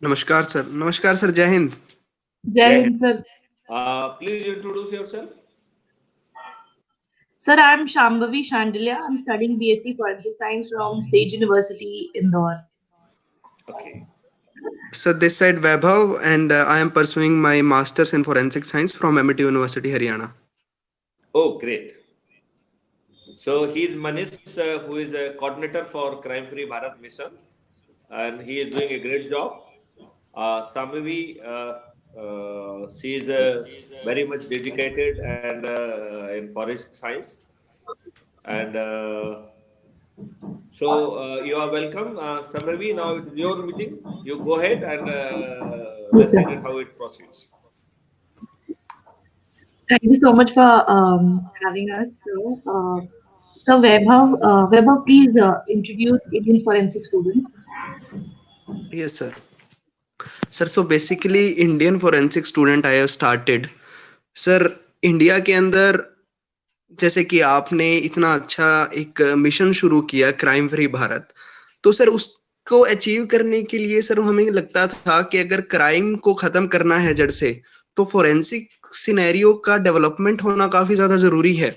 नमस्कार सर, जय हिंद। जय Hind sir. Please introduce yourself. Sir, I'm Shambhavi Shandilya. I'm studying BSc Forensic Science from Sage University, Indore. Okay. Sir, this side Vaibhav, and I am pursuing my Masters in Forensic Science from MIT University, Haryana. Oh, great. So he is Manish, who is a coordinator for Crime Free Bharat Mission, and he is doing a great job. Shambhavi, she is very much dedicated and in forensic science, and so you are welcome, Shambhavi. Now it is your meeting. You go ahead and let's see that how it proceeds. Thank you so much for having us. So Vaibhav, please introduce Indian forensic students. Yes, sir. Sir, so basically Indian forensic student I have started. Sir, India के अंदर जैसे कि आपने इतना अच्छा एक mission शुरू किया क्राइम फ्री भारत, तो सर उसको अचीव करने के लिए सर हमें लगता था कि अगर क्राइम को खत्म करना है जड़ से, तो फोरेंसिक सिनेरियो का डेवलपमेंट होना काफी ज्यादा जरूरी है।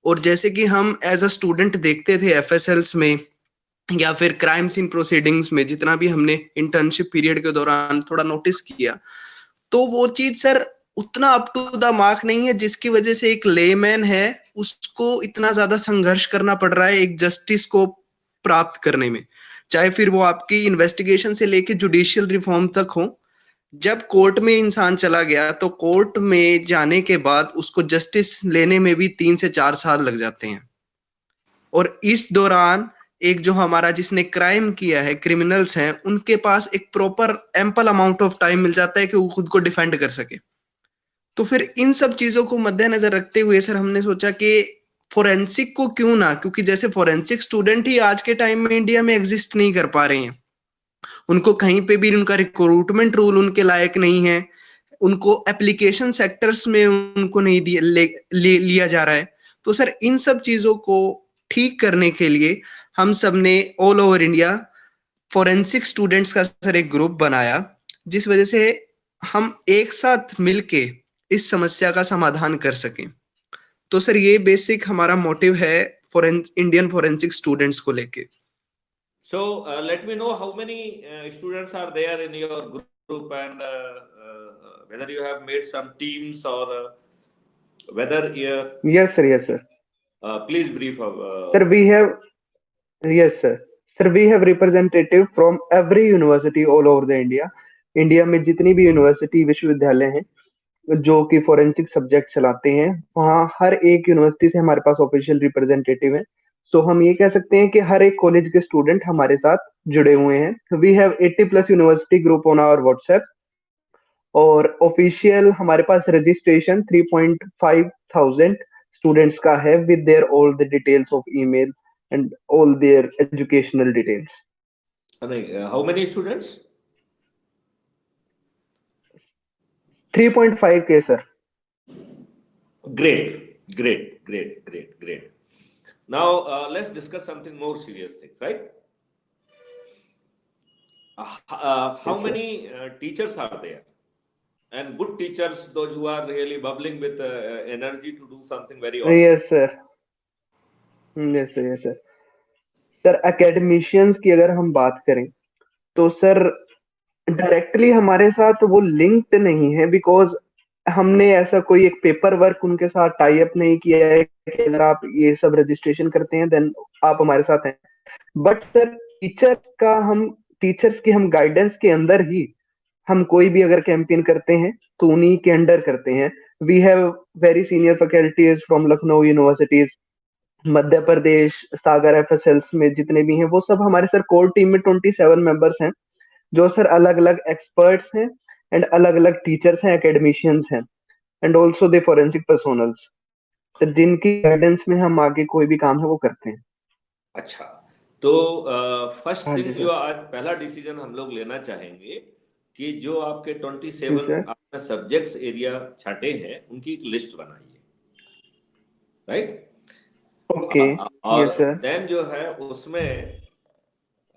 और जैसे कि हम एज अ स्टूडेंट देखते थे एफएसएल्स में या फिर क्राइम सीन प्रोसीडिंग्स में, जितना भी हमने इंटर्नशिप पीरियड के दौरान थोड़ा नोटिस किया, तो वो चीज सर उतना अप टू द मार्क नहीं है, जिसकी वजह से एक लेमैन है उसको इतना ज्यादा संघर्ष करना पड़ रहा है एक जस्टिस को प्राप्त करने में। चाहे फिर वो आपकी इन्वेस्टिगेशन से लेके जुडिशियल रिफॉर्म तक हो, जब कोर्ट में इंसान चला गया तो कोर्ट में जाने के बाद उसको जस्टिस लेने में भी 3 से 4 साल लग जाते हैं। और इस दौरान एक जो हमारा जिसने क्राइम किया है, क्रिमिनल्स हैं, उनके पास एक proper ample amount of time मिल जाता है कि वो खुद को डिफेंड कर सके। तो फिर इन सब चीजों को मद्देनजर रखते हुए सर हमने सोचा कि फोरेंसिक को क्यों ना, क्योंकि जैसे फोरेंसिक स्टूडेंट ही आज के टाइम में इंडिया में एग्जिस्ट नहीं कर पा रहे हैं, उनको कहीं पे भी उनका रिक्रूटमेंट रूल उनके लायक नहीं है, उनको एप्लीकेशन सेक्टर्स में उनको नहीं लिया जा रहा है। तो सर इन सब चीजों को ठीक करने के लिए हम सब ने all over India forensic students का सर एक ग्रुप बनाया, जिस वजह से हम एक साथ मिलके इस समस्या का समाधान कर सकें। तो सर ये बेसिक हमारा मोटिव है इंडियन फोरेंसिक स्टूडेंट्स को लेके। So let me know how many students are there in your group, and whether you have made some teams or whether Yes, sir. Yes, sir. Please brief. Sir, we have. Yes, sir. Sir, we have representative from every university all over the India. India में जितनी भी university विश्वविद्यालय हैं जो कि forensic subject चलाते हैं, वहाँ हर एक यूनिवर्सिटी से हमारे पास ऑफिशियल रिप्रेजेंटेटिव है। सो हम ये कह सकते हैं कि हर एक कॉलेज के स्टूडेंट हमारे साथ जुड़े हुए हैं। We have 80+ university group on our WhatsApp, और ऑफिशियल हमारे पास रजिस्ट्रेशन 3,500 स्टूडेंट्स का है with their all the details of email and all their educational details. How many students? 3.5K, sir. Great. Now let's discuss something more serious things, right? How many teachers are there? And good teachers, those who are really bubbling with energy to do something very awesome. Yes, sir. Yes, sir. Sir academicians की अगर हम बात करें तो sir directly हमारे साथ वो linked नहीं है, बिकॉज हमने ऐसा कोई एक पेपर वर्क उनके साथ टाई अप नहीं किया है कि अगर आप ये सब रजिस्ट्रेशन करते हैं देन आप हमारे साथ हैं। बट सर टीचर्स की हम गाइडेंस के अंदर ही हम कोई भी अगर कैंपेन करते हैं तो उन्हीं के अंडर करते हैं। We have very senior faculties from Lucknow universities, Madhya Pradesh, Sagar FSLs में जितने भी हैं वो सब हमारे सर कोर टीम में 27 मेंबर्स हैं, जो सर अलग अलग एक्सपर्ट्स हैं एंड अलग अलग टीचर्स हैं, एकेडमिशियंस हैं, and also the forensic personnels, तो जिनकी गाइडेंस में हम आगे कोई भी काम है वो करते हैं। अच्छा, तो फर्स्ट थिंग जो आज पहला डिसीजन हम लोग लेना चाहेंगे कि जो आपके 27 आपने सब्जेक्ट्स एरिया छाटे हैं उनकी एक लिस्ट बनाइए, राइट? ओके, और देन जो है उसमें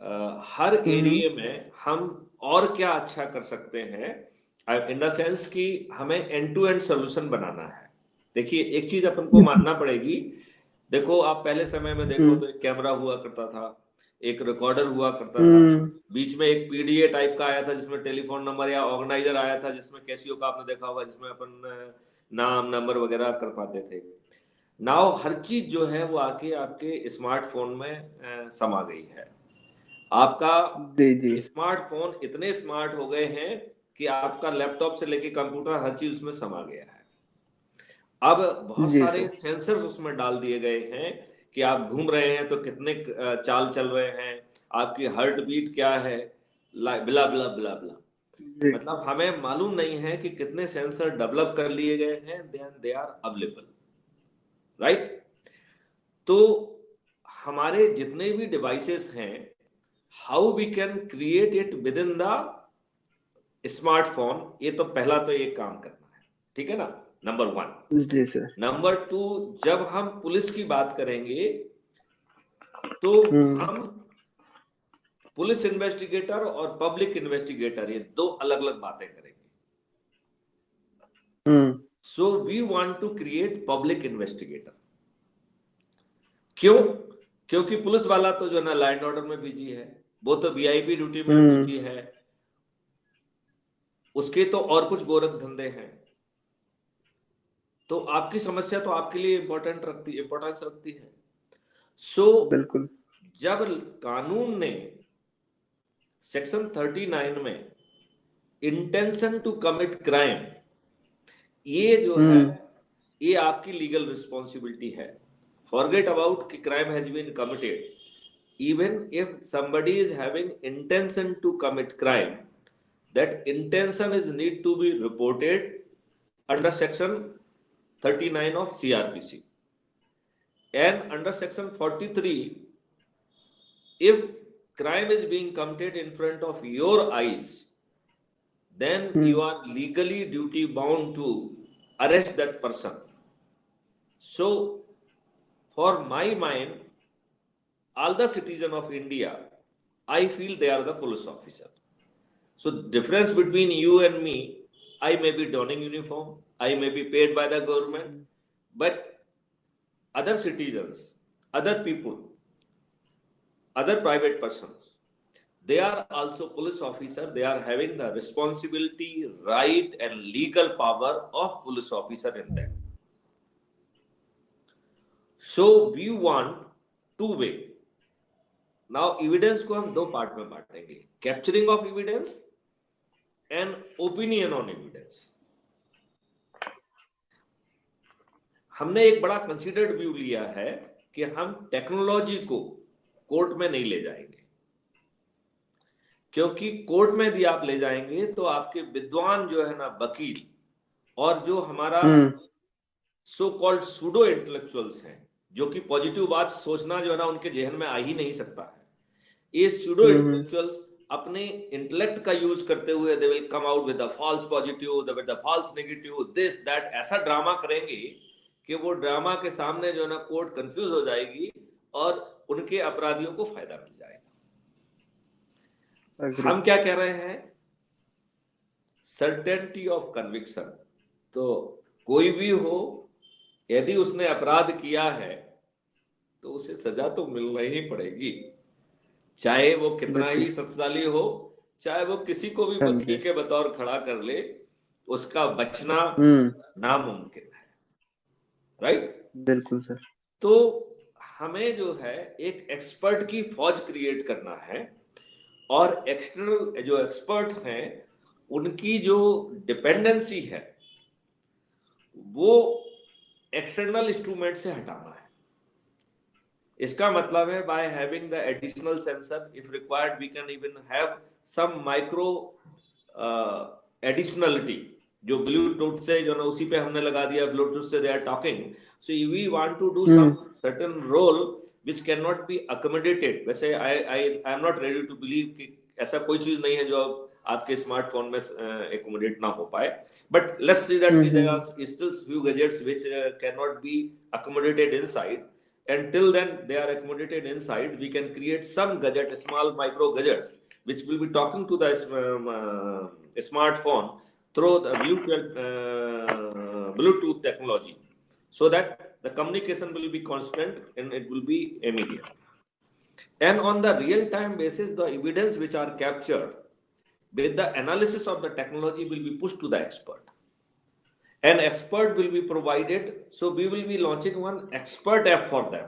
हर एरिया में हम और क्या अच्छा कर सकते हैं, इन द सेंस कि हमें एंड टू एंड सोल्यूशन बनाना है। देखिए एक चीज अपन को मानना पड़ेगी, देखो आप पहले समय में देखो तो एक कैमरा हुआ करता था, एक रिकॉर्डर हुआ करता था, बीच में एक पीडीए टाइप का आया था जिसमें टेलीफोन नंबर या ऑर्गेनाइजर आया था, जिसमें कैसियो का आपने देखा होगा, जिसमें अपन नाम नंबर वगैरह कर पाते थे। नाउ हर चीज जो है वो आके आपके स्मार्टफोन में समा गई है। आपका स्मार्टफोन इतने स्मार्ट हो गए हैं कि आपका लैपटॉप से लेके कंप्यूटर हर चीज उसमें समा गया है। अब बहुत सारे सेंसर्स उसमें डाल दिए गए हैं कि आप घूम रहे हैं तो कितने चाल चल रहे हैं, आपकी हार्ट बीट क्या है, बिला बिला बिला बिला। मतलब हमें मालूम नहीं है कि कितने सेंसर डेवलप कर लिए गए हैं, दे आर अवेलेबल, राइट। तो हमारे जितने भी डिवाइसेस हैं, how we can create it within the smartphone, ये तो पहला तो एक काम करना है, ठीक है ना, नंबर 1। जी सर। नंबर 2, जब हम पुलिस की बात करेंगे तो हम पुलिस इन्वेस्टिगेटर और पब्लिक इन्वेस्टिगेटर, ये दो अलग अलग बातें करेंगे। So we want to create public investigator. क्यों? क्योंकि पुलिस वाला तो जो है ना लॉ एंड ऑर्डर में बिजी है, वो तो वीआईपी ड्यूटी में बिजी है, उसके तो और कुछ गोरख धंधे हैं। तो आपकी समस्या तो आपके लिए इंपॉर्टेंस रखती है। सो बिल्कुल। जब कानून ने सेक्शन 39 में इंटेंशन टू कमिट क्राइम, ये जो है ये आपकी लीगल रिस्पॉन्सिबिलिटी है। फॉरगेट अबाउट कि crime has been committed, even if somebody is having intention to commit crime, that intention is need to be reported under section 39 of CRPC, and under section 43, if crime is being committed in front of your eyes, then you are legally duty bound to arrest that person. So for my mind, all the citizens of India, I feel they are the police officer. So difference between you and me, I may be donning uniform, I may be paid by the government, but other citizens, other people, other private persons, they are also police officer. They are having the responsibility, right and legal power of police officer in them. So we want two way. Now evidence को हम दो part में बांटेंगे, capturing of evidence and opinion on evidence. हमने एक बड़ा considered view लिया है कि हम टेक्नोलॉजी को कोर्ट में नहीं ले जाएंगे, क्योंकि कोर्ट में भी आप ले जाएंगे तो आपके विद्वान जो है ना वकील और जो हमारा सो कॉल्ड सूडो इंटेलेक्चुअल्स हैं, जो कि पॉजिटिव बात सोचना जो है ना उनके जहन में आ ही नहीं सकता है, ये सूडो इंटेलेक्चुअल्स अपने इंटेलेक्ट का यूज करते हुए they will come out with the false positive, with the false negative, this that, ऐसा ड्रामा करेंगे कि वो ड्रामा के सामने जो है ना कोर्ट कंफ्यूज हो जाएगी और उनके अपराधियों को फायदा मिल जाएगा। हम क्या कह रहे हैं, सर्टेनिटी ऑफ कन्विक्शन। तो कोई भी हो, यदि उसने अपराध किया है तो उसे सजा तो मिलना ही पड़ेगी, चाहे वो कितना ही शक्तिशाली हो, चाहे वो किसी को भी वकील के बतौर खड़ा कर ले, उसका बचना नामुमकिन है, राइट। बिल्कुल सर। तो हमें जो है एक एक्सपर्ट की फौज क्रिएट करना है, और एक्सटर्नल जो एक्सपर्ट हैं उनकी जो डिपेंडेंसी है वो एक्सटर्नल इंस्ट्रूमेंट से हटाना है। इसका मतलब है by having the additional sensor, if required we can even have some micro additionality, जो ब्लूटूथ से जो ना उसी पे हमने लगा दिया, ब्लूटूथ से they are talking, so we want to do some certain role which can not be accommodated. वैसे I am not ready to believe कि ऐसा कोई चीज नहीं है जो आपके स्मार्टफोन में एकोमोडेट ना हो पाए, but let's see that there are still few gadgets which cannot be accommodated inside, and till then they are accommodated inside, we can create some gadget, small micro gadgets, which will be talking to the smartphone through the Bluetooth technology, so that the communication will be constant and it will be immediate. And on the real-time basis, the evidence which are captured with the analysis of the technology will be pushed to the expert. An expert will be provided, so we will be launching one expert app for them,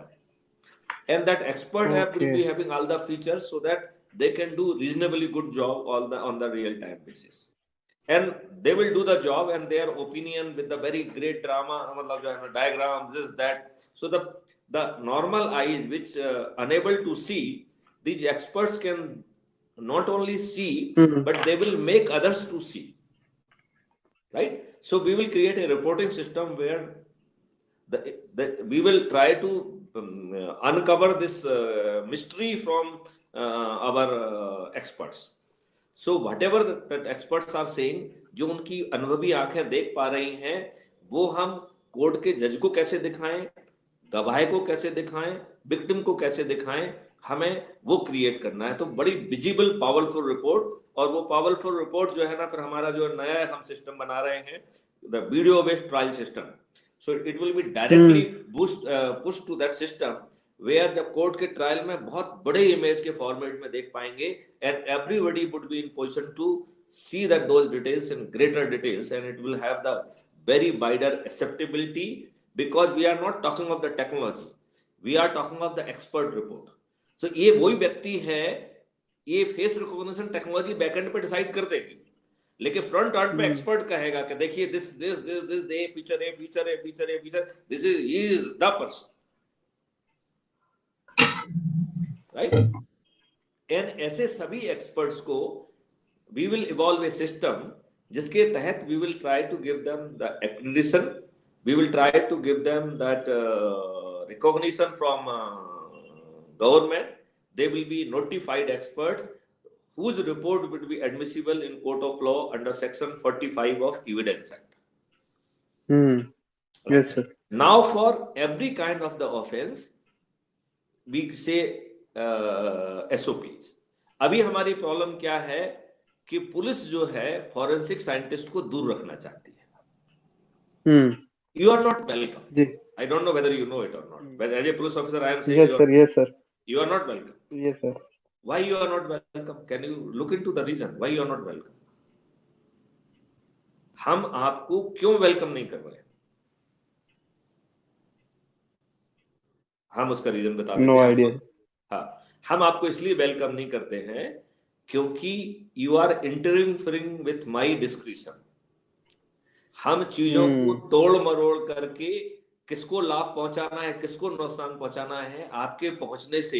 and that expert app will be having all the features so that they can do reasonably good job on the real-time basis, and they will do the job and their opinion with the very great drama, diagram, this, that. So the normal eyes which unable to see, these experts can not only see, but they will make others to see, right? So we will create a reporting system where we will try to uncover this mystery from our experts. So whatever that experts are saying, जो उनकी अनुभवी आंखें देख पा रही हैं, वो हम कोर्ट के जज को कैसे दिखाएं, गवाह को कैसे दिखाएं, विक्टिम को कैसे दिखाएं, हमें वो क्रिएट करना है. तो बड़ी विजिबल पावरफुल रिपोर्ट, और वो पावरफुल रिपोर्ट जो है ना, फिर हमारा जो नया हम सिस्टम बना रहे हैं, the video based trial system. So it will be directly push to that system, where the court के ट्रायल में बहुत बड़े इमेज के फॉर्मेट में देख पाएंगे, and everybody would be in position to see that those details in greater details, and it will have the very wider acceptability, because we are not talking of the technology, we are talking of the expert report. सो ये वही व्यक्ति है, ये face recognition technology backend पे decide कर देगी, लेकिन front end पे एक्सपर्ट कहेगा कि देखिए this feature, this is the person, right. And ऐसे सभी एक्सपर्ट्स को we will evolve a system जिसके तहत we will try to give them the accreditation, we will try to give them that recognition from government. They will be notified expert whose report would be admissible in court of law under section 45 of Evidence Act. Yes, sir. Now for every kind of the offense, we say SOPs. अभी हमारी problem क्या है कि police जो है forensic scientist को दूर रखना चाहती है. You are not welcome. I don't know whether you know it or not. But as a police officer, I am saying yes, sir. You are not welcome. Yes, sir. Why you are not welcome? Can you look into the reason why you are not welcome? हम आपको क्यों welcome नहीं कर रहे? हम उसका reason बता देते हैं. No idea. हाँ, हम आपको इसलिए वेलकम नहीं करते हैं क्योंकि you are interfering with my discretion. हम चीजों को तोड़ मरोड़ करके किसको लाभ पहुंचाना है, किसको नुकसान पहुंचाना है, आपके पहुंचने से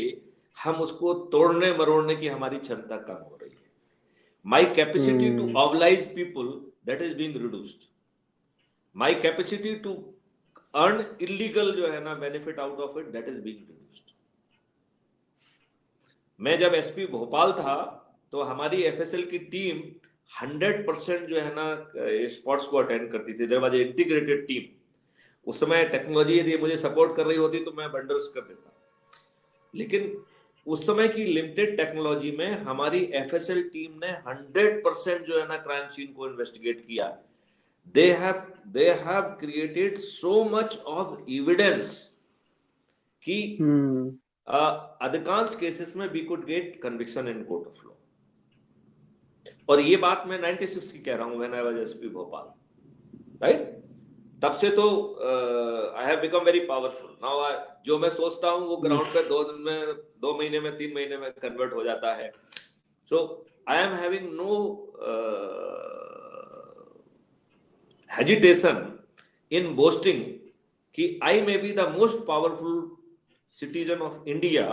हम उसको तोड़ने मरोड़ने की हमारी क्षमता कम हो रही है. My capacity to oblige people that is being reduced. My capacity to earn illegal जो है ना benefit out of it, that is being reduced. मैं जब एसपी भोपाल था तो हमारी एफएसएल की टीम 100% जो है ना स्पोर्ट्स को अटेंड करती थी. There was a integrated team. उस समय टेक्नोलॉजी यदि मुझे सपोर्ट कर रही होती तो मैं बंडल्स कर देता, लेकिन उस समय की लिमिटेड टेक्नोलॉजी में हमारी एफएसएल टीम ने 100% जो है ना क्राइम सीन को इन्वेस्टिगेट किया. They have created so much of evidence कि अधिकांश केसेस में we could get conviction in court of law. और ये बात मैं 96 की कह रहा हूं, when I was SP Bhopal, right. तब से तो I have become very powerful. Now जो मैं सोचता हूँ वो ग्राउंड पे 2 महीने में 3 महीने में कन्वर्ट हो जाता है. So I am having no hesitation in boasting कि I may be the most powerful citizen of India,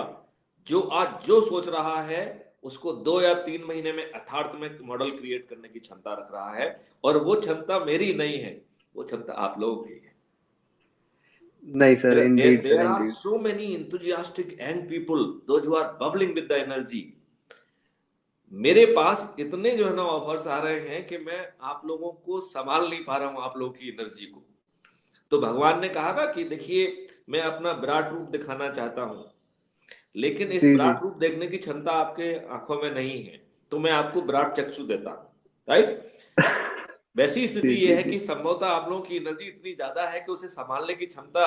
जो आज जो सोच रहा है उसको 2 या 3 महीने में यथार्थ में मॉडल क्रिएट करने की क्षमता रख रहा है. और वो क्षमता मेरी नहीं है, वो क्षमता आप लोगों की है. नहीं sir, indeed, there are so many enthusiastic young people, those who are bubbling with the energy. मेरे पास इतने जो है ना ऑफर्स आ रहे हैं कि मैं आप लोगों को संभाल नहीं पा रहा हूं, आप लोगों की एनर्जी को. तो भगवान ने कहा था कि देखिए मैं अपना विराट रूप दिखाना चाहता हूँ, लेकिन इस जी जी विराट रूप देखने की क्षमता आपके आंखों में नहीं है, तो मैं आपको विराट चक्षु देता हूँ, राइट। वैसी स्थिति जी ये जी है जी कि संभवतः आप लोगों की एनर्जी इतनी ज्यादा है कि उसे संभालने की क्षमता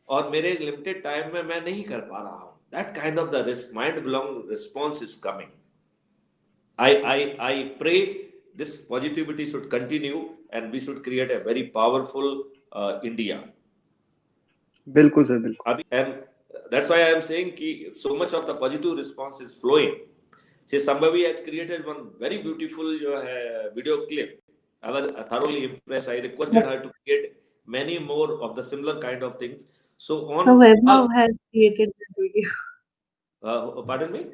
और मेरे लिमिटेड टाइम में मैं नहीं कर पा रहा हूँ। That kind of the mind blowing response is coming. I pray this positivity should continue and we should create a very powerful India. बिल्कुल सर बिल्कुल। And that's why I am saying कि so much of the positive response is flowing. See, Sambhavi has created one very beautiful जो है video clip. I was thoroughly impressed. I requested her to create many more of the similar kind of things. So So on all, Vaibhav has created that video. pardon me.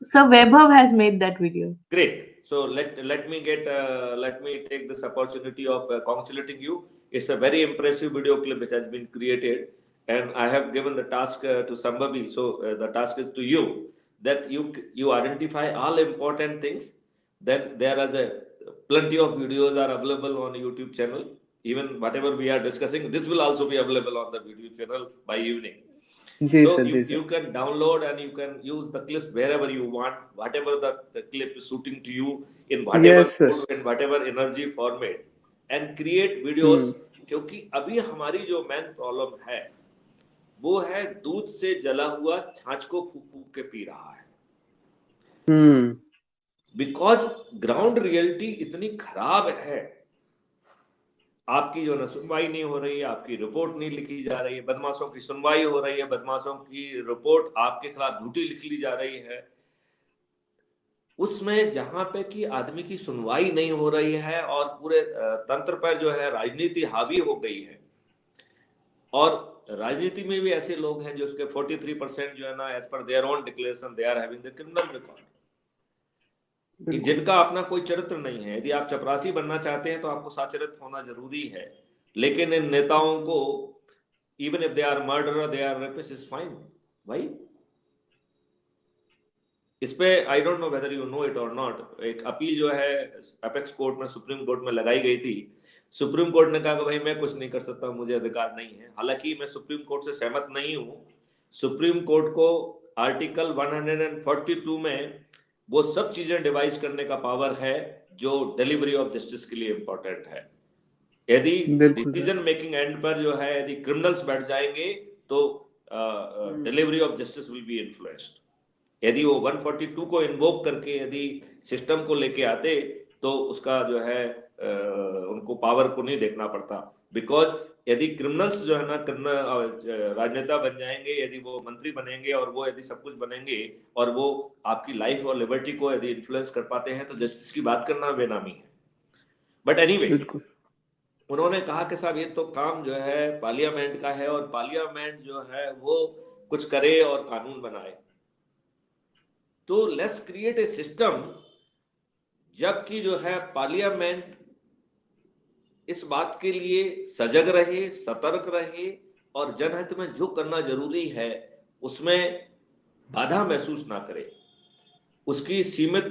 So Vaibhav has made that video. Great. So let me take this opportunity of congratulating you. It's a very impressive video clip which has been created, and I have given the task to Sambhavi. So the task is to you, that you identify all important things. Then there is a plenty of videos are available on YouTube channel. Even whatever we are discussing, this will also be available on the video channel by evening. जी So sir जी you sir. can download and you can use the clips wherever you want, whatever the clip is suiting to you, in whatever yes sir. mood, in whatever energy format, and create videos. हम्म क्योंकि अभी हमारी जो main problem है वो है दूध से जला हुआ छाछ को फूक फूक के पी रहा है, हम्म बिकॉज ग्राउंड रियलिटी इतनी खराब है। आपकी जो न सुनवाई नहीं हो रही है, आपकी रिपोर्ट नहीं लिखी जा रही है, बदमाशों की सुनवाई हो रही है, बदमाशों की रिपोर्ट आपके खिलाफ झूठी लिख ली जा रही है। उसमें जहां पे कि आदमी की सुनवाई नहीं हो रही है और पूरे तंत्र पर जो है राजनीति हावी हो गई है, और राजनीति में भी ऐसे लोग हैं जो उसके 43% जो है ना, as per their own declaration they are having the criminal record, जिनका अपना कोई चरित्र नहीं है। यदि आप चपरासी बनना चाहते हैं तो आपको सचरित्र होना जरूरी है, लेकिन इन नेताओं को even if they are murderer, they are rapist, is fine भाई। इस पे I don't know whether you know it or not, एक अपील जो है अपेक्स कोर्ट में, सुप्रीम कोर्ट में लगाई गई थी। सुप्रीम कोर्ट ने कहा कि भाई मैं कुछ नहीं कर सकता, मुझे अधिकार नहीं है। हालांकि मैं सुप्रीम कोर्ट से सहमत नहीं हूं। सुप्रीम कोर्ट को आर्टिकल 142 में वो सब चीजें डिवाइस करने का पावर है जो डिलीवरी ऑफ जस्टिस के लिए इंपॉर्टेंट है। यदि डिसीजन मेकिंग एंड पर जो है यदि क्रिमिनल्स बैठ जाएंगे तो delivery of justice will be influenced. यदि वो 142 को इन्वोक करके यदि सिस्टम को लेके आते तो उसका जो है उनको पावर को नहीं देखना पड़ता, बिकॉज यदि क्रिमिनल्स जो है ना राजनेता बन जाएंगे, यदि वो मंत्री बनेंगे और वो यदि सब कुछ बनेंगे और वो आपकी लाइफ और लिबर्टी को यदि इन्फ्लुएंस कर पाते हैं तो जस्टिस की बात करना बेनामी है। बट एनीवे, उन्होंने कहा कि साहब ये तो काम जो है पार्लियामेंट का है और पार्लियामेंट जो है वो कुछ करे और कानून बनाए। तो लेट्स क्रिएट ए सिस्टम जबकि जो है पार्लियामेंट इस बात के लिए सजग रहे, सतर्क रहे और जनहित में जो करना जरूरी है उसमें बाधा महसूस ना करे। उसकी सीमित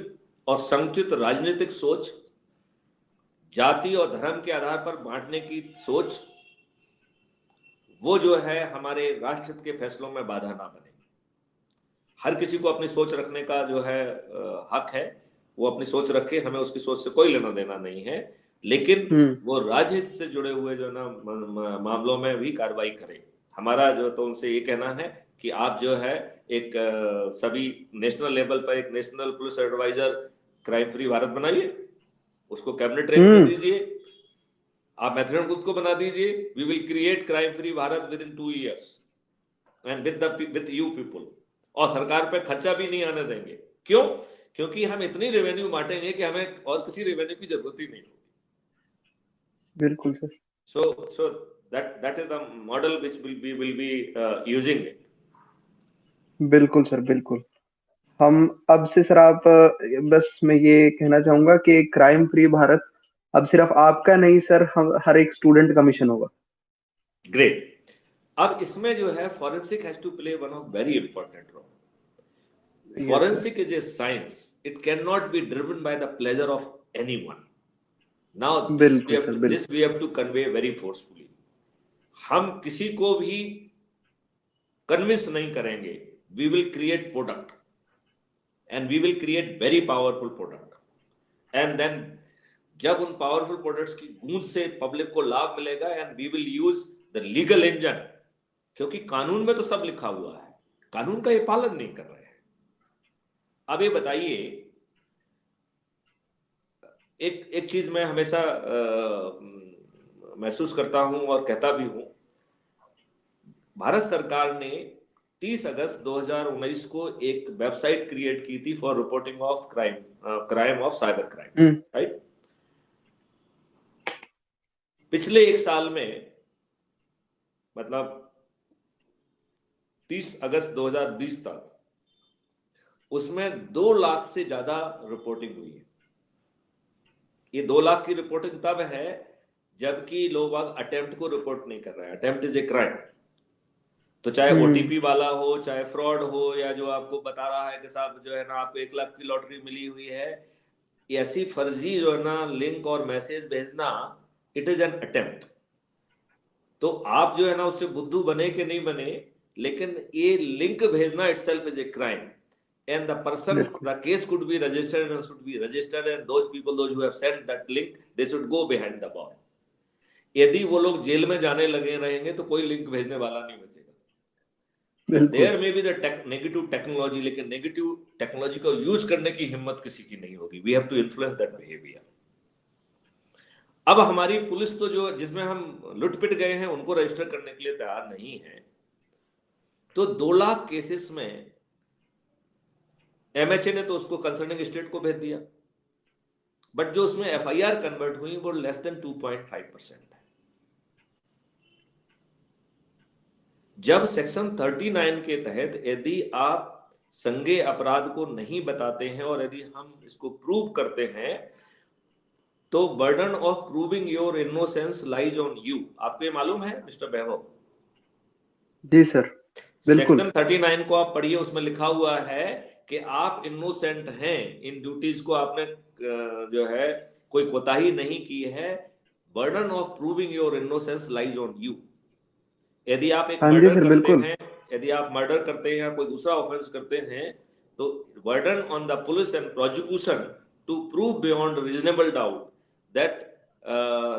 और संकुचित राजनीतिक सोच, जाति और धर्म के आधार पर बांटने की सोच, वो जो है हमारे राष्ट्र के फैसलों में बाधा ना बने। हर किसी को अपनी सोच रखने का जो है हक है, वो अपनी सोच रखे, हमें उसकी सोच से कोई लेना देना नहीं है, लेकिन वो राजनीति से जुड़े हुए जो ना मामलों में भी कार्रवाई करे। हमारा जो तो उनसे ये कहना है कि आप जो है एक सभी नेशनल लेवल पर एक national police advisor crime free Bharat बनाइए, उसको कैबिनेट रैंक दे दीजिए, आप मैथड खुद को बना दीजिए। We will create crime free Bharat within 2 years and with you people, और सरकार पे खर्चा भी नहीं आने देंगे। क्यों? क्योंकि हम इतनी रेवेन्यू बांटेंगे कि हमें और किसी रेवेन्यू की जरूरत ही नहीं होगी। बिल्कुल sir. So that is the model which we will be using it. बिल्कुल सर, बिल्कुल। हम अब से सर आप बस मैं ये कहना चाहूंगा कि क्राइम फ्री भारत अब सिर्फ आपका नहीं सर, हम हर एक स्टूडेंट का मिशन होगा। ग्रेट। अब इसमें जो है forensic has to play one of very important role. Forensic is a science, it can not be driven by the pleasure of anyone. Now this we have to convey very forcefully. हम किसी को भी कन्विंस नहीं करेंगे, we will create product and we will create very powerful product, and then जब उन powerful products की गूंज से पब्लिक को लाभ मिलेगा, and we will use the legal engine, क्योंकि कानून में तो सब लिखा हुआ है, कानून का ये पालन नहीं कर रहे हैं। अब ये बताइए, एक चीज मैं हमेशा महसूस करता हूं और कहता भी हूं, भारत सरकार ने 30 अगस्त 2019 को एक वेबसाइट क्रिएट की थी for reporting of crime of cyber crime, right. पिछले एक साल में, मतलब 30 अगस्त 2020 तक, उसमें 2 लाख से ज्यादा रिपोर्टिंग हुई है। ये 2 लाख की रिपोर्टिंग तब है जबकि लोग अटेम्प्ट को रिपोर्ट नहीं कर रहे हैं। अटेम्प्ट इज ए क्राइम, तो चाहे ओटीपी वाला हो, चाहे फ्रॉड हो, या जो आपको बता रहा है कि साहब जो है ना आपको 1 लाख की लॉटरी मिली हुई है, ऐसी फर्जी जो है ना लिंक और मैसेज भेजना, इट इज एन अटेम्प्ट। तो आप जो है ना उससे बुद्धू बने कि नहीं बने, लेकिन ये लिंक भेजना itself is a crime, and the person, the case could be registered and should be registered, and those people, those who have sent that link, they should go behind the bar. यदि वो लोग jail में जाने लगे रहेंगे तो कोई link भेजने वाला नहीं बचेगा। There may be the negative technology, लेकिन नेगेटिव टेक्नोलॉजी को यूज करने की हिम्मत किसी की नहीं होगी। We have to influence that behavior. अब हमारी पुलिस तो जो जिसमें हम लुटपिट गए हैं उनको रजिस्टर करने के लिए तैयार नहीं है। तो 2 लाख केसेस में एमएचए ने तो उसको कंसर्निंग स्टेट को भेज दिया, बट जो उसमें एफआईआर कन्वर्ट हुई वो लेस देन 2.5% है। जब सेक्शन 39 के तहत यदि आप संज्ञेय अपराध को नहीं बताते हैं और यदि हम इसको प्रूव करते हैं, तो burden of proving your innocence lies on you. आपको ये मालूम है मिस्टर वैभव? जी सर, बिल्कुल। सेक्शन 39 को आप पढ़िए, उसमें लिखा हुआ है कि आप इनोसेंट हैं, इन ड्यूटीज को आपने जो है कोई कोताही नहीं की है। Burden of proving your innocence lies on you. यदि आप एक मर्डर करते हैं, यदि आप मर्डर करते हैं या कोई दूसरा ऑफेंस करते हैं, तो burden on the police and prosecution to prove beyond reasonable doubt that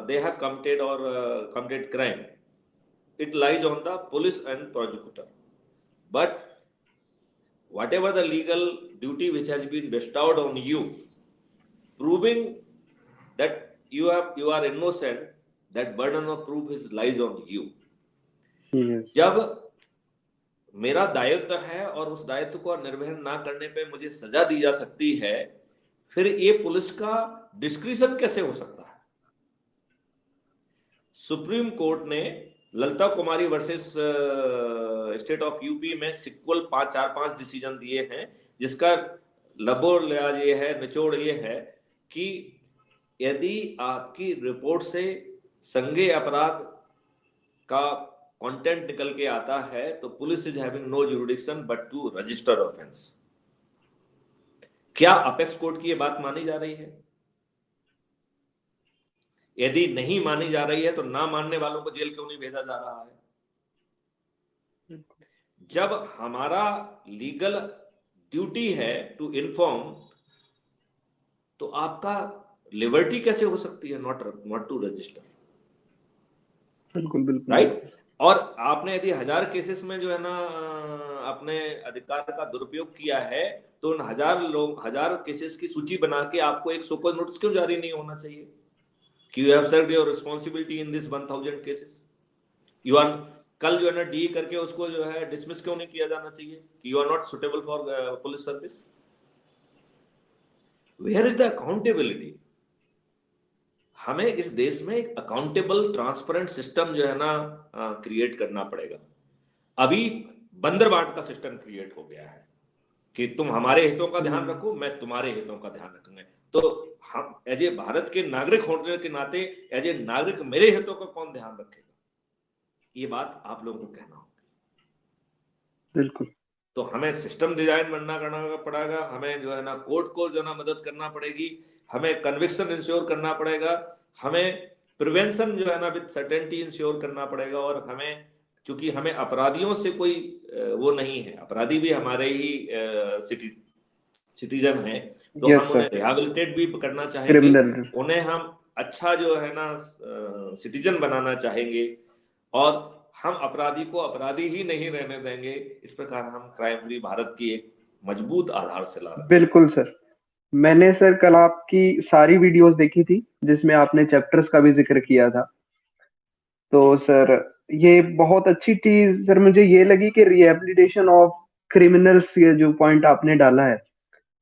they have committed or committed crime, it lies on the police and prosecutor. But whatever the legal duty which has been bestowed on you, proving that you are innocent, that burden of proof is lies on you. जब मेरा दायित्व है और उस दायित्व को निर्वहन ना करने पे मुझे सजा दी जा सकती है, फिर ये पुलिस का डिस्क्रिशन कैसे हो सकता है? सुप्रीम कोर्ट ने ललिता कुमारी वर्सेस स्टेट ऑफ यूपी में सिक्वल 4-5 डिसीजन दिए हैं, जिसका लबोलियाज ये है, निचोड़ ये है कि यदि आपकी रिपोर्ट से संज्ञेय अपराध का कंटेंट निकल के आता है तो police is having no jurisdiction but to register offence. क्या अपेक्स कोर्ट की ये बात मानी जा रही है? यदि नहीं मानी जा रही है तो ना मानने वालों को जेल क्यों नहीं भेजा जा रहा है? जब हमारा लीगल ड्यूटी है टू इन्फॉर्म, तो आपका लिबर्टी कैसे हो सकती है नॉट टू रजिस्टर? बिल्कुल बिल्कुल, राइट। और आपने यदि 1000 केसेस में जो है ना अपने अधिकार का दुरुपयोग किया है, तो उन 1000 केसेस की सूची बना के आपको एक शोकॉज नोटिस क्यों जारी नहीं होना चाहिए कि you have served your responsibility in this 1000 cases? You are कल जो है ना डी करके उसको जो है डिसमिस क्यों नहीं किया जाना चाहिए कि you are not suitable for police service? Where is the accountability? हमें इस देश में एक अकाउंटेबल ट्रांसपेरेंट सिस्टम जो है ना क्रिएट करना पड़ेगा। अभी बंदरबाट का सिस्टम क्रिएट हो गया है कि तुम हमारे हितों का ध्यान रखो, मैं तुम्हारे हितों का ध्यान रखूंगा। तो हम एज ए भारत के नागरिक होने के नाते एज ए नागरिक मेरे हितों का कौन ध्यान रखेगा? ये बात आप लोगों को कहना होगा। बिल्कुल। तो हमें सिस्टम डिजाइन करना पड़ेगा, हमें जो है ना कोर्ट को जो है ना मदद करना पड़ेगी, हमें कन्विक्शन इंश्योर करना पड़ेगा, हमें प्रिवेंशन जो है ना विद सर्टेनिटी इंश्योर करना पड़ेगा, और हमें क्योंकि हमें अपराधियों से कोई वो नहीं है, अपराधी भी हमारे ही सिटीजन हैं, तो यस हम सर, उन्हें रिहेबिलिटेट भी करना चाहेंगे, क्रिमिनल। उन्हें हम अच्छा जो है ना सिटीजन बनाना चाहेंगे, और हम अपराधी को अपराधी ही नहीं रहने देंगे। इस प्रकार हम क्राइम फ्री भारत की एक मजबूत आधारशिला रखेंगे। बिल्कुल सर। मैंने सर कल आपकी सारी वीडियोस देखी थी जिसमें आपने चैप्टर्स का भी जिक्र किया था। तो सर ये बहुत अच्छी चीज सर मुझे ये लगी कि रिहेबिलिटेशन ऑफ क्रिमिनल्स, ये जो पॉइंट आपने डाला है,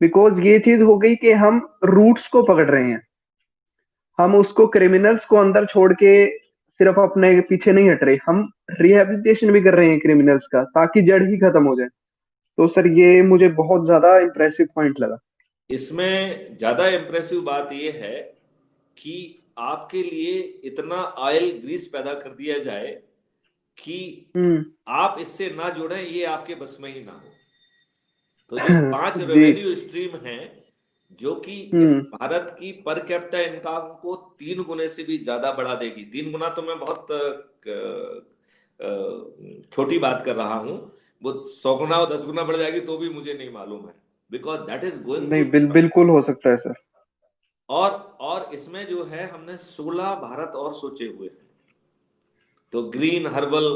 बिकॉज ये चीज हो गई कि हम रूट्स को पकड़ रहे हैं, हम उसको क्रिमिनल्स को अंदर छोड़ के सिर्फ अपने पीछे नहीं हट रहे, हम रिहेबिलिटेशन भी कर रहे हैं क्रिमिनल्स का, ताकि जड़ ही खत्म हो जाए। तो सर ये मुझे बहुत ज्यादा इम्प्रेसिव पॉइंट लगा। इसमें ज्यादा इम्प्रेसिव बात यह है कि आपके लिए इतना ऑयल ग्रीस पैदा कर दिया जाए कि आप इससे ना जुड़ें, ये आपके बस में ही ना हो। तो जो 5 जी। रेवेन्यू स्ट्रीम हैं, जो कि इस हम्म। भारत की पर कैपिटा इनकम को 3 गुने से भी ज्यादा बढ़ा देगी। 3 गुना तो मैं बहुत छोटी बात कर रहा हूं, वो 100 गुना और 10 गुना बढ़ जाएगी तो भी मुझे नहीं मालूम है, बिकॉज दैट इज गोइंग नहीं, टू। बिल्कुल हो सकता है सर। और इसमें जो है हमने 16 भारत और सोचे हुए हैं। तो green, herbal,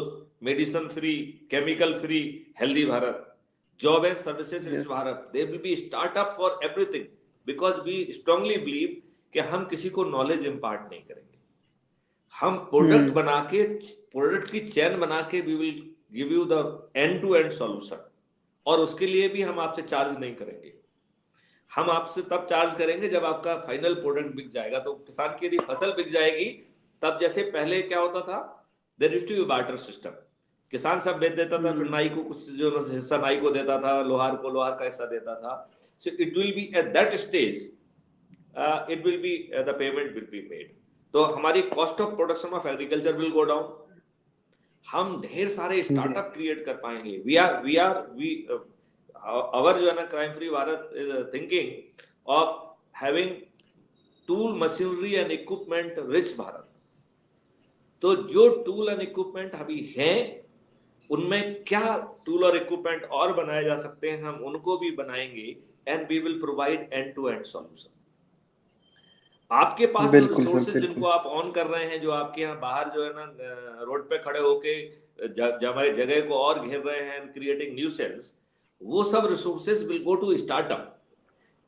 medicine free, chemical free, healthy Bharat, job and services rich Bharat, they will be startup for everything, because we strongly believe कि हम किसी को नॉलेज इंपार्ट नहीं करेंगे, हम प्रोडक्ट बना के, प्रोडक्ट की चेन बना के we will give you the end to end solution, और उसके लिए भी हम आपसे चार्ज नहीं करेंगे। हम आपसे तब चार्ज करेंगे जब आपका फाइनल प्रोडक्ट बिक जाएगा। तो किसान की यदि फसल बिक जाएगी, तब जैसे पहले क्या होता था, there used to be barter system, किसान सब बेच देता था, फिर नाई को कुछ जो हिस्सा नाई को देता था, लोहार को लोहार का हिस्सा देता था। सो it will B at that stage, it will be the payment will be made. तो हमारी cost of production of agriculture will go down, हम ढेर सारे स्टार्टअप क्रिएट कर पाएंगे। our जो है ना crime free Bharat is thinking of having tool, machinery and equipment rich Bharat. तो जो टूल एंड इक्विपमेंट अभी हैं, उनमें क्या टूल और इक्विपमेंट और बनाए जा सकते हैं, हम उनको भी बनाएंगे, and we will provide end to end solution. आपके पास जो रिसोर्सेज जिनको आप ऑन कर रहे हैं, जो आपके यहाँ बाहर जो है ना रोड पे खड़े होके हमारी जगह को और घेर रहे हैं, क्रिएटिंग न्यूसेंस, वो सब resources will go to startup,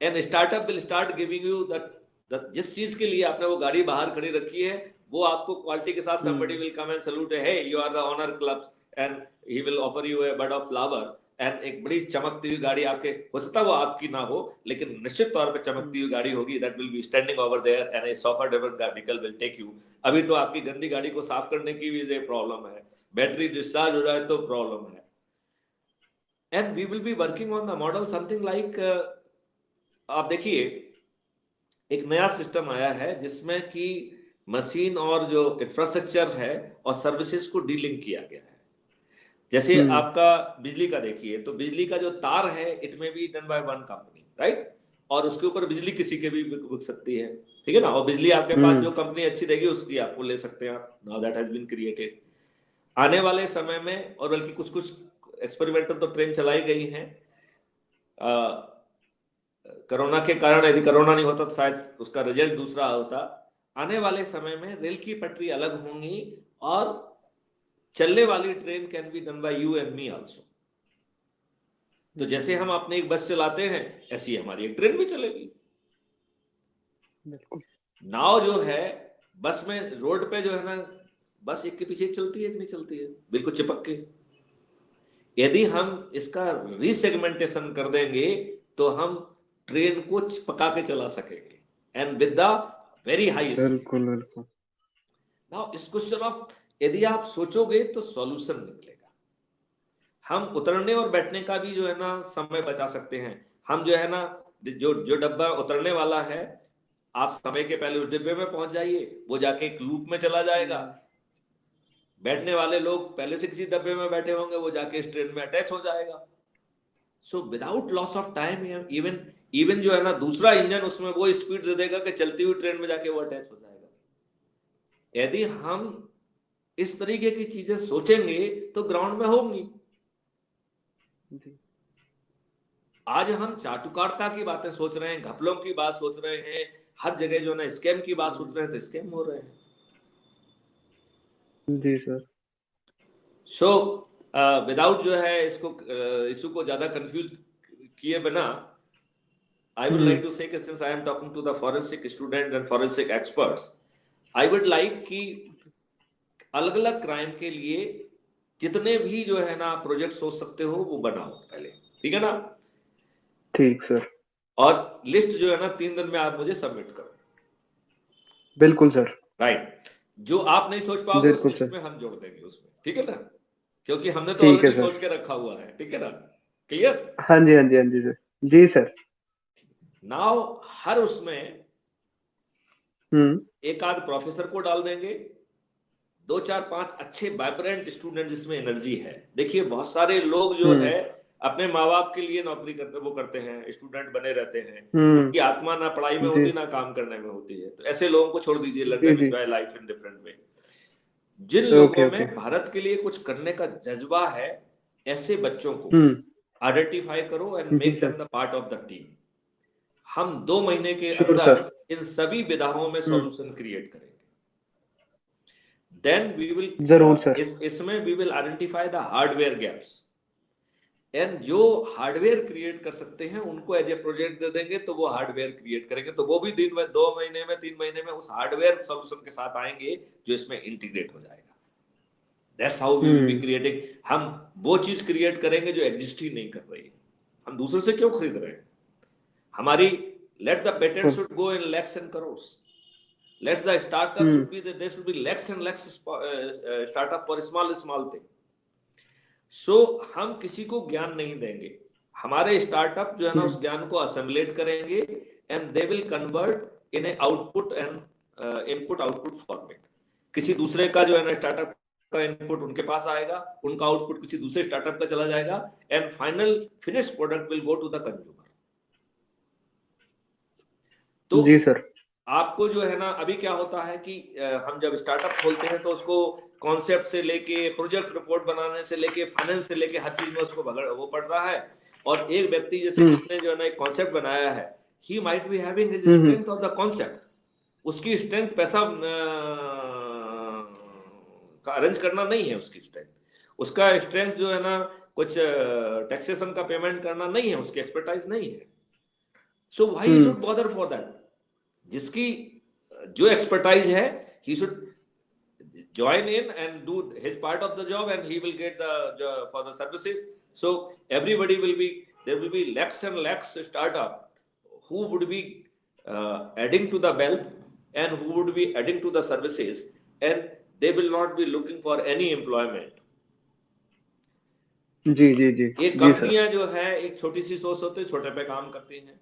and startup will start giving you that जिस चीज के लिए आपने वो गाड़ी बाहर खड़ी रखी है, वो आपको क्वालिटी के साथ somebody will come and salute, hey you are the owner clubs, and he will offer you a bud of flower, and एक बड़ी चमकती हुई गाड़ी आपके, हो सकता है वो आपकी ना हो, लेकिन निश्चित तौर पे चमकती हुई गाड़ी होगी, that will be standing over there, and a chauffeur driven vehicle will take you. अभी तो आपकी गंदी गाड़ी को साफ करने की भी प्रॉब्लम है, बैटरी डिस्चार्ज हो जाए तो प्रॉब्लम है, and we will be working on the model something like, आप देखिए एक नया सिस्टम आया है जिसमें कि मशीन और जो इंफ्रास्ट्रक्चर है और सर्विसेज को डीलिंक किया गया है। जैसे आपका बिजली का देखिए, तो बिजली का जो तार है, इट में be done by one company, right, और उसके ऊपर बिजली किसी के भी बिक सकती है, ठीक है ना, और बिजली आपके पास जो कंपनी अच्छी देगी उसकी आपको ले सकते हैं आप। Now that has been created. आने वाले समय में, और बल्कि कुछ कुछ एक्सपेरिमेंटल तो ट्रेन चलाई गई हैं, कोरोना के कारण, यदि कोरोना नहीं होता तो शायद उसका रिजल्ट दूसरा होता। आने वाले समय में रेल की पटरी अलग होंगी, और चलने वाली train can be done by you and me also. तो जैसे हम अपने एक बस चलाते हैं, ऐसी हमारी एक ट्रेन भी चलेगी। नाव जो है, बस में रोड पे जो है ना, बस एक के पीछे एक चलती है कि नहीं चलती है, बिल्कुल चिपक के। यदि हम इसका रीसेगमेंटेशन कर देंगे तो हम ट्रेन को पका के चला सकेंगे, and with the very high speed. बिल्कुल बिल्कुल। नाउ इस क्वेश्चन ऑफ, यदि आप सोचोगे तो सॉल्यूशन निकलेगा। हम उतरने और बैठने का भी जो है ना समय बचा सकते हैं। हम जो है ना, जो डब्बा उतरने वाला है, आप समय के पहले उस डिब्बे में पहुंच जाइए, वो जाके एक लूप में चला जाएगा। बैठने वाले लोग पहले से किसी डब्बे में बैठे होंगे, वो जाके इस ट्रेन में अटैच हो जाएगा। So without loss of time, even जो है ना दूसरा इंजन उसमें वो स्पीड दे देगा कि चलती हुई ट्रेन में जाके वो अटैच हो जाएगा। यदि हम इस तरीके की चीजें सोचेंगे तो ग्राउंड में होंगी। आज हम चाटुकारिता की बातें सोच रहे हैं, घपलों की बात सोच रहे हैं, हर जगह जो ना स्कैम की बात सोच रहे हैं, तो स्कैम हो रहे हैं। जी सर। सो विदाउट जो है इसको इशू को ज्यादा कंफ्यूज किए बिना, I would like to say that since I am talking to the forensic student and forensic experts, I would like कि अलग अलग क्राइम के लिए जितने भी जो है ना प्रोजेक्ट सोच सकते हो वो बनाओ पहले, ठीक है ना? ठीक सर। और लिस्ट जो है ना 3 दिन में आप मुझे सबमिट करो। बिल्कुल सर। राइट। जो आप नहीं सोच पाओगे उस बिल्कुल लिस्ट सर। में हम जोड़ देंगे उसमें, ठीक है ना? क्योंकि हमने तो ठीक है ऑलरेडी सर। सोच के रखा हुआ है, ठीक है ना? क्लियर? हाँ जी, हाँ जी, हाँ जी सर। जी सर। नाउ हर उसमें एक आध प्रोफेसर को डाल देंगे, 2 4 5 अच्छे वाइब्रेंट स्टूडेंट जिसमें एनर्जी है। देखिए बहुत सारे लोग जो है अपने माँ बाप के लिए नौकरी करते हैं, स्टूडेंट बने रहते हैं, उनकी आत्मा ना पढ़ाई में होती ना काम करने में होती है, तो ऐसे लोगों को छोड़ दीजिए, let them enjoy life in different way. जिन लोगों में भारत के लिए कुछ करने का जज्बा है, ऐसे बच्चों को आइडेंटिफाई करो and make them the part of the team. हम 2 महीने के अंदर इन सभी विधाओं में सॉल्यूशन क्रिएट करेंगे। Then we will जरूर सर। इसमें we will identify the hardware gaps and जो हार्डवेयर क्रिएट कर सकते हैं उनको एज ए प्रोजेक्ट दे देंगे, तो वो हार्डवेयर क्रिएट करेंगे, तो वो भी 2 महीने में 3 महीने में उस हार्डवेयर सॉल्यूशन के साथ आएंगे जो इसमें इंटीग्रेट हो जाएगा। That's how we will be creating। हम वो चीज क्रिएट करेंगे जो एग्जिस्ट ही नहीं कर रही है। हम दूसरे से क्यों खरीद रहे हैं? हमारी let the patent should go in lakhs and crores। Let the startup should be there should be lakhs and lakhs startup for small thing। So हम किसी को ज्ञान नहीं देंगे, हमारे स्टार्टअप जो है ना उस ज्ञान को असेम्बलेट करेंगे and they will convert in A output and input output format. किसी दूसरे का जो है ना स्टार्टअप का इनपुट उनके पास आएगा, उनका आउटपुट किसी दूसरे स्टार्टअप का चला जाएगा and final finished product will go to the consumer. तो जी सर। आपको जो है ना अभी क्या होता है कि हम जब स्टार्टअप खोलते हैं तो उसको कॉन्सेप्ट से लेके प्रोजेक्ट रिपोर्ट बनाने से लेके फाइनेंस से लेके हर चीज में उसको वो पड़ रहा है। और एक व्यक्ति जैसे जिसने जो है ना एक कॉन्सेप्ट बनाया है, he might be having his strength of the concept, उसकी स्ट्रेंथ पैसा का अरेंज करना नहीं है, उसकी स्ट्रेंथ, उसका स्ट्रेंथ जो है ना कुछ टैक्सेशन का पेमेंट करना नहीं है, उसकी एक्सपर्टाइज नहीं है। So why should bother for that? जिसकी जो एक्सपर्टाइज है, he should join in and do his part of the job and he will get the for the services। So everybody will be, there will be lakhs and lakhs startup who would be adding to the wealth and who would be adding to the services and they will not be looking for any employment। जी जी जी। ये कंपनियां जो है एक छोटी सी सोच होती है, छोटे पे काम करती हैं,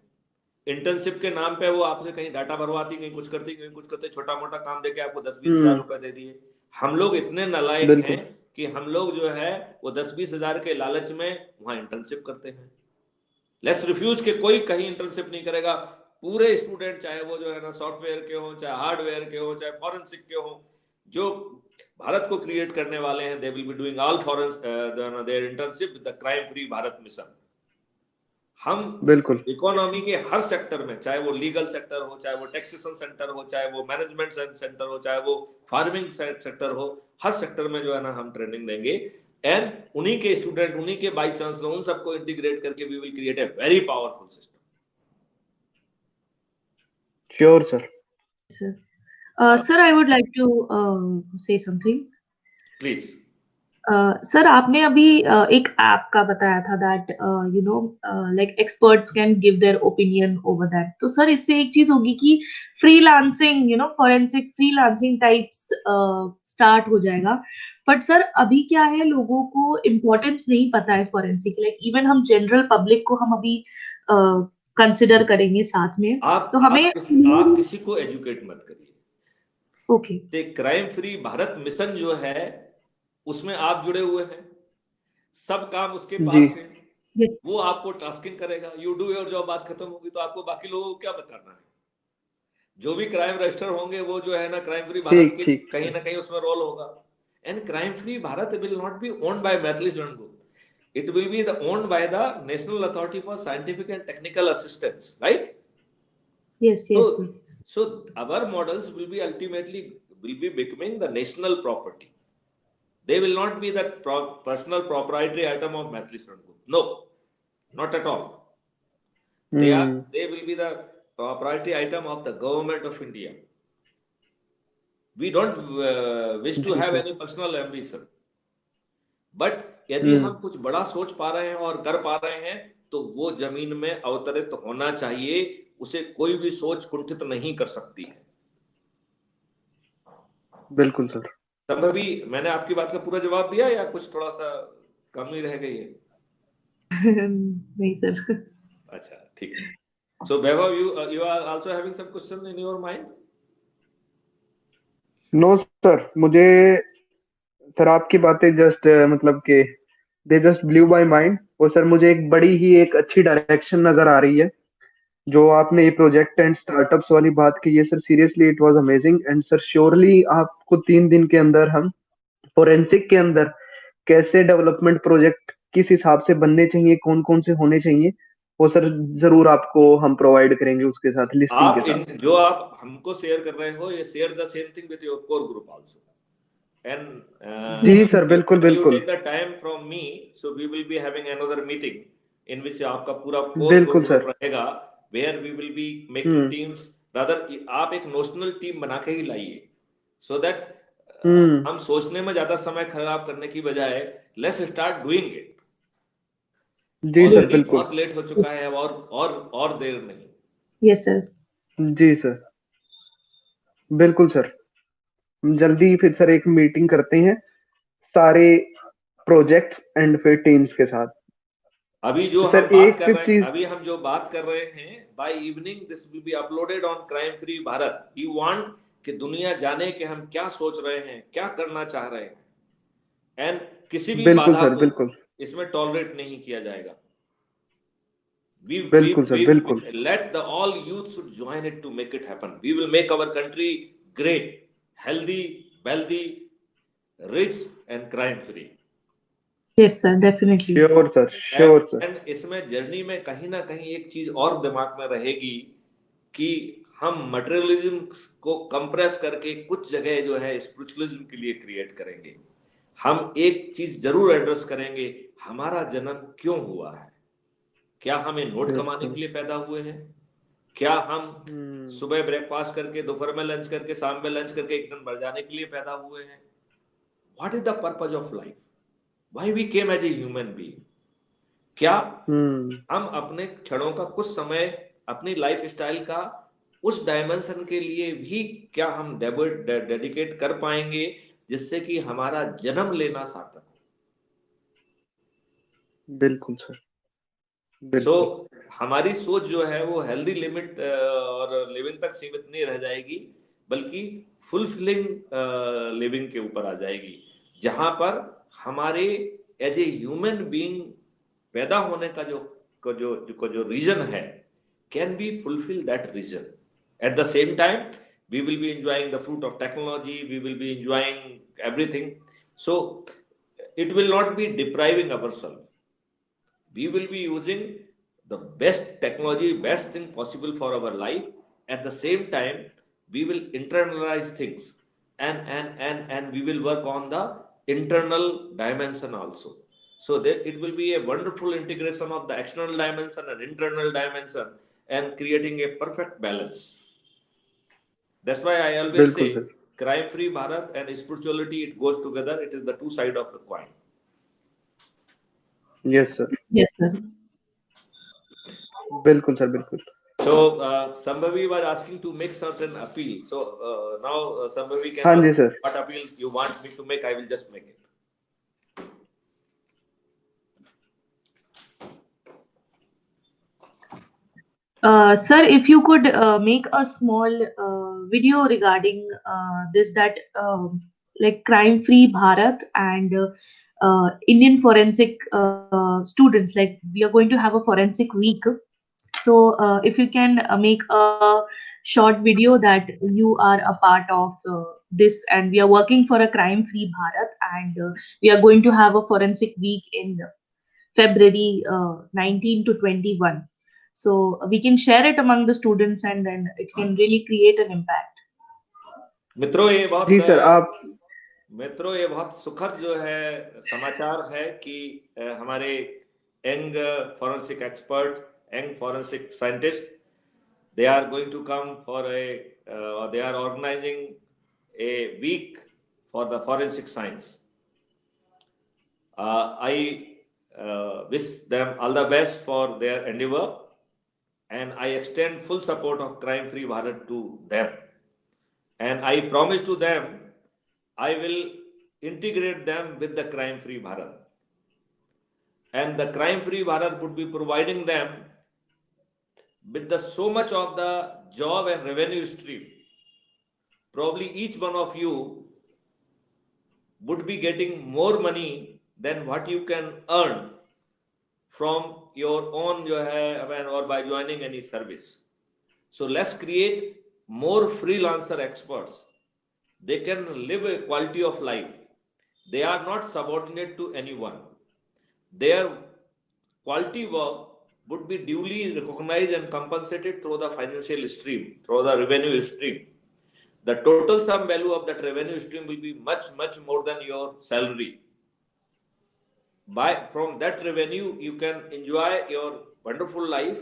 इंटर्नशिप के नाम पे वो आपसे कहीं डाटा भरवाती, कहीं कुछ करती, कहीं कुछ करते, छोटा मोटा काम देके आपको 10-20 हजार रुपए दे दिए। हम लोग इतने नालायक हैं कि हम लोग जो है वो 10-20 हजार के लालच में वहां इंटर्नशिप करते हैं। लेट्स रिफ्यूज के कोई कहीं इंटर्नशिप नहीं करेगा। पूरे स्टूडेंट चाहे वो जो है ना सॉफ्टवेयर के हो, चाहे हार्डवेयर के हो, चाहे फॉरेंसिक के हो, जो भारत को क्रिएट करने वाले हैं, they will be doing all their internship with the crime free Bharat mission. हम बिल्कुल इकोनॉमी के हर सेक्टर में, चाहे वो लीगल सेक्टर हो, चाहे वो टैक्सेशन सेक्टर हो, चाहे वो मैनेजमेंट सेक्टर हो, चाहे वो फार्मिंग सेक्टर हो, हर सेक्टर में जो है ना हम ट्रेनिंग देंगे एंड उन्हीं के स्टूडेंट, उन्हीं के वाइस चांसलर, उन सबको इंटीग्रेट करके we will create a very powerful system. Sure sir. Sir, I would like to say something. Please. Sir आपने अभी एक ऐप का बताया था that you know like experts can give their opinion over that. तो sir इससे एक चीज होगी कि freelancing, you know, forensic freelancing types start हो जाएगा। बट सर अभी क्या है, लोगों को इम्पोर्टेंस नहीं पता है फॉरेंसिक, लाइक इवन हम जनरल पब्लिक को हम अभी कंसिडर करेंगे साथ में। तो हमें आप किसी को एजुकेट मत करिए। Okay. Crime free Bharat mission जो है उसमें आप जुड़े हुए हैं, सब काम उसके पास है, yes. वो आपको टास्किंग करेगा, यू डू योर जॉब, बात खत्म होगी। तो आपको बाकी लोगों को क्या बताना है? जो भी क्राइम रजिस्टर होंगे वो जो है ना क्राइम फ्री भारत के कहीं ना कहीं उसमें रोल होगा। And Crime-Free Bharat will not be owned by Maithili Student Group. It will be owned by the National Authority for Scientific and Technical Assistance, right? Yes, yes, sir. So our models will be ultimately becoming the national property. They will not be the personal proprietary item of Maithili Student Group. No, not at all. They will be the proprietary item of the government of India. We don't wish to have any personal ambition. But यदि हम कुछ बड़ा सोच पा रहे हैं और कर पा रहे हैं तो वो जमीन में अवतरित होना चाहिए, उसे कोई भी सोच कुंठित नहीं कर सकती है। बिल्कुल सर। संभवी, मैंने आपकी बात का पूरा जवाब दिया या कुछ थोड़ा सा कम ही रह गई है? नहीं सर। अच्छा, ठीक है। So Vaibhav, you are also having some question in your mind? No sir, मुझे सर आपकी बातें जस्ट मतलब कि they just blew my mind. और सर मुझे एक बड़ी ही एक अच्छी डायरेक्शन नजर आ रही है जो आपने ये प्रोजेक्ट एंड स्टार्टअप्स वाली बात की है sir. Seriously it was amazing and sir surely आपको 3 दिन के अंदर हम फोरेंसिक के अंदर कैसे डेवलपमेंट प्रोजेक्ट किस हिसाब से बनने चाहिए, कौन कौन से होने चाहिए, वो सर जरूर आपको हम प्रोवाइड करेंगे उसके साथ लिस्टिंग के साथ। जो आप हमको शेयर कर रहे हो, ये share the same thing with your core group also. And जी सर, बिल्कुल बिल्कुल। You take the time from me, so we will be having another meeting in which आपका पूरा कोर ग्रुप रहेगा, where we will be making teams. Rather आप एक notional team बना के ही लाइए, सो दैट हम सोचने में ज्यादा समय खराब करने की बजाय लेट्स स्टार्ट डूइंग इट। जी सर, बिल्कुल। बहुत लेट हो चुका है और देर नहीं। Yes sir. जी सर, बिल्कुल सर। जल्दी फिर सर एक मीटिंग करते हैं सारे प्रोजेक्ट्स एंड फिर टीम्स के साथ। अभी जो सर हम बात कर रहे हैं, अभी हम जो बात कर रहे हैं, by evening this will be uploaded on crime free Bharat. We want कि दुनिया जाने कि हम क्या सोच रहे हैं, क्या करना चाह रहे हैं, एंड किसी भी बाधा को इसमें टॉलरेट नहीं किया जाएगा। बिल्कुल सर, बिल्कुल। Let the all youth should join it to make it happen. We will make our country great, healthy, wealthy, rich and crime free. Yes sir, definitely. Sure sir, sure sir. And इसमें journey में कहीं ना कहीं एक चीज और दिमाग में रहेगी कि हम मटेरियलिज्म को कंप्रेस करके कुछ जगह जो है स्पिरिचुअलिज्म के लिए क्रिएट करेंगे। हम एक चीज जरूर एड्रेस करेंगे, हमारा जन्म क्यों हुआ है? क्या हमें नोट कमाने के लिए पैदा हुए हैं? क्या हम सुबह ब्रेकफास्ट करके, दोपहर में लंच करके, शाम में लंच करके एक दिन मर जाने के लिए पैदा हुए हैं? What is the purpose of life? Why we came as a human being? क्या हम अपने क्षणों का कुछ समय अपनी लाइफ स्टाइल का उस डायमेंशन के लिए भी क्या हम डेडिकेट कर पाएंगे जिससे कि हमारा जन्म लेना सार्थक हो? बिल्कुल सर। सो हमारी सोच जो है वो हेल्दी लिमिट और लिविंग तक सीमित नहीं रह जाएगी, बल्कि फुलफिलिंग लिविंग के ऊपर आ जाएगी, जहां पर हमारे एज ए ह्यूमन बीइंग पैदा होने का जो रीजन है can be fulfil that reason. At the same time we will be enjoying the fruit of technology, we will be enjoying everything, so it will not be depriving ourselves. We will be using the best technology, best thing possible for our life. At the same time, we will internalize things and we will work on the internal dimension also. So that it will be a wonderful integration of the external dimension and internal dimension and creating a perfect balance. That's why I always say crime free Bharat and spirituality, it goes together. It is the two sides of the coin. Yes sir. Yes sir. बिल्कुल sir, बिल्कुल। So Sambhavi was asking to make certain appeal. So now Sambhavi can हाँ जी ask sir. what appeal you want me to make. I will just make it. Sir, if you could make a small video regarding this, that like crime free Bharat and Indian forensic students, like we are going to have a forensic week. So if you can make a short video that you are a part of this, and we are working for a crime-free Bharat, and we are going to have a forensic week in February 19 to 21. So we can share it among the students, and then it can really create an impact. मित्रों जी sir, आप ये बहुत सुखद जो है समाचार है कि हमारे young forensic expert, young forensic scientist, they are going to come for or they are organizing a week for the forensic science. I wish them all the best for their endeavor, and I extend full support of Crime Free Bharat to them. And I promise to them, I will integrate them with the Crime Free Bharat. And the Crime Free Bharat would be providing them with so much of the job and revenue stream. Probably each one of you would be getting more money than what you can earn from your own or by joining any service. So let's create more freelancer experts. They can live a quality of life. They are not subordinate to anyone. Their quality work would be duly recognized and compensated through the financial stream, through the revenue stream. The total sum value of that revenue stream will be much, much more than your salary. From that revenue, you can enjoy your wonderful life.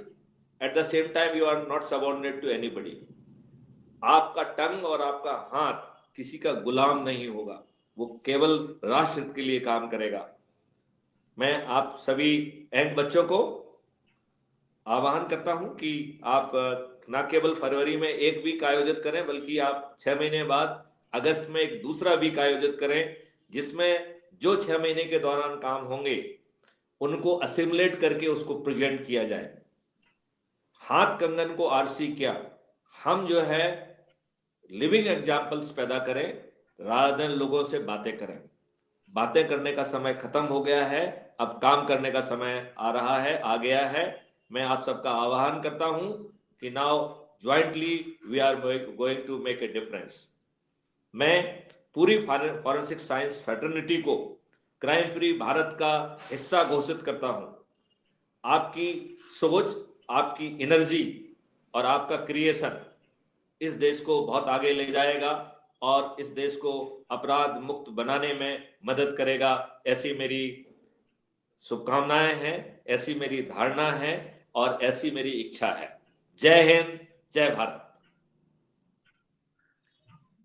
At the same time, you are not subordinate to anybody. आपका टंग और आपका हाथ किसी का गुलाम नहीं होगा, वो केवल राष्ट्र के लिए काम करेगा। मैं आप सभी यंग बच्चों को आह्वान करता हूं कि आप न केवल फरवरी में एक वीक आयोजित करें, बल्कि आप 6 महीने बाद अगस्त में एक दूसरा वीक आयोजित करें, जिसमें जो 6 महीने के दौरान काम होंगे उनको असिमुलेट करके उसको प्रेजेंट किया जाए। हाथ कंगन को आरसी क्या, हम जो है लिविंग एग्जाम्पल्स पैदा करें रादर देन लोगों से बातें करें। बातें करने का समय खत्म हो गया है, अब काम करने का समय आ गया है। मैं आप सबका आह्वान करता हूं कि now jointly we are going to make a difference. मैं पूरी फॉरेंसिक साइंस फ्रेटर्निटी को क्राइम फ्री भारत का हिस्सा घोषित करता हूं। आपकी सोच, आपकी एनर्जी और आपका क्रिएशन इस देश को बहुत आगे ले जाएगा और इस देश को अपराध मुक्त बनाने में मदद करेगा। ऐसी मेरी शुभकामनाएं हैं, ऐसी मेरी धारणा है और ऐसी मेरी इच्छा है। जय हिंद, जय भारत।